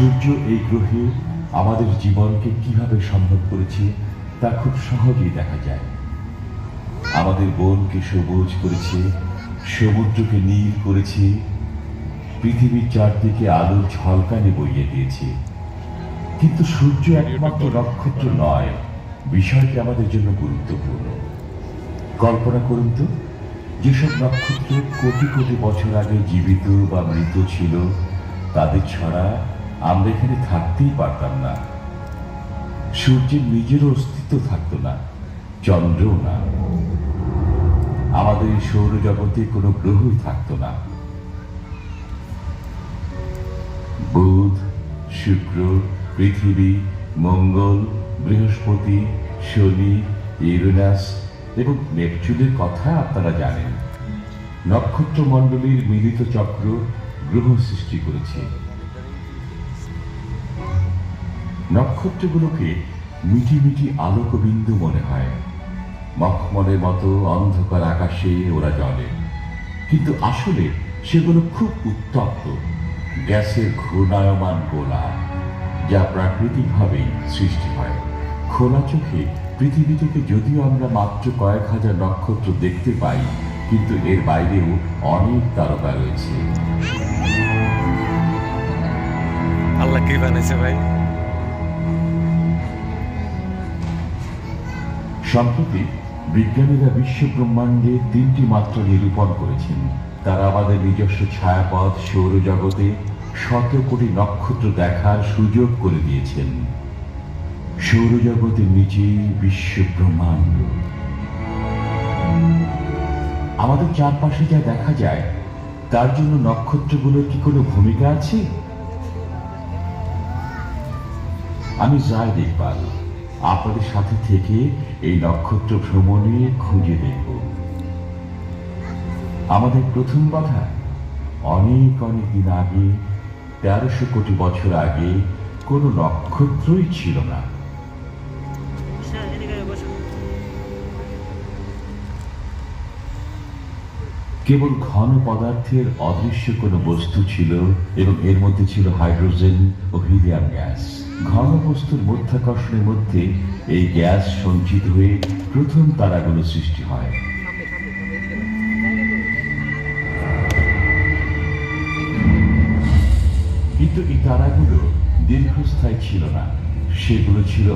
সূর্য এই গ্রহে আমাদের জীবনকে কিভাবে সম্ভব করেছে তা খুব সহজেই দেখা যায়। আমাদের বনকে সবুজ করেছে, সমুদ্রকে নীল করেছে, পৃথিবীর চারদিকে আলোর ঝলকানি বইয়ে দিয়েছে। কিন্তু সূর্য একমাত্র নক্ষত্র নয়, বিষয়টি আমাদের জন্য গুরুত্বপূর্ণ। কল্পনা করুন তো, যেসব নক্ষত্র কোটি কোটি বছর আগে জীবিত বা মৃত ছিল, তাদের ছাড়া আমরা এখানে থাকতেই পারতাম না। সূর্যের নিজেরও অস্তিত্ব থাকতো না, চন্দ্রও না। আমাদের এই সৌরজগতে কোনো গ্রহই থাকতো না। বুধ, শুক্র, পৃথিবী, মঙ্গল, বৃহস্পতি, শনি, ইউরেনাস এবং নেপচুনের কথা আপনারা জানেন। নক্ষত্রমণ্ডলীর মিলিত চক্র গ্রহ সৃষ্টি করেছে। নক্ষত্রগুলোকে মিটি মিটি আলোকবিন্দু মনে হয়। মখমলের মতো অন্ধকার আকাশে ওরা জ্বলে, কিন্তু আসলে সেগুলো খুব উত্তপ্ত গ্যাসের ঘূর্ণায়মান গোলা, যা প্রাকৃতিকভাবেই সৃষ্টি হয়। খোলা চোখে পৃথিবী থেকে যদিও আমরা মাত্র কয়েক হাজার নক্ষত্র দেখতে পাই, কিন্তু এর বাইরেও অনেক তারকা রয়েছে। আল্লাহ কি বানাইছে ভাই? সম্প্রতি বিজ্ঞানীরা বিশ্ব ব্রহ্মাণ্ডে 3টি মাত্রা নিরূপণ করেছেন। তারা আমাদের নিজস্ব ছায়াপথ সৌরজগতে 100 কোটি নক্ষত্র দেখার সুযোগ করে দিয়েছেন। সৌরজগতের নিচেই বিশ্ব ব্রহ্মাণ্ড। আমাদের চারপাশে যা দেখা যায়, তার জন্য নক্ষত্রগুলোর কি কোনো ভূমিকা আছে? আমি যাই দেখবার আপনাদের সাথে থেকে এই নক্ষত্র ভ্রমণে খুঁজে দেখব। আমাদের প্রথম কথা, অনেক অনেক দিন আগে, 1300 কোটি বছর আগে কোনো নক্ষত্রই ছিল না। কেবল ঘন পদার্থের অদৃশ্য কোনো বস্তু ছিল, এবং এর মধ্যে ছিল হাইড্রোজেন ও হিলিয়াম গ্যাস। ঘন বস্তুর মধ্যাকর্ষণের মধ্যে এই গ্যাস সঞ্চিত হয়ে প্রথম তারাগুলো সৃষ্টি হয়। কিন্তু এই তারাগুলো দীর্ঘস্থায়ী ছিল না, সেগুলো ছিল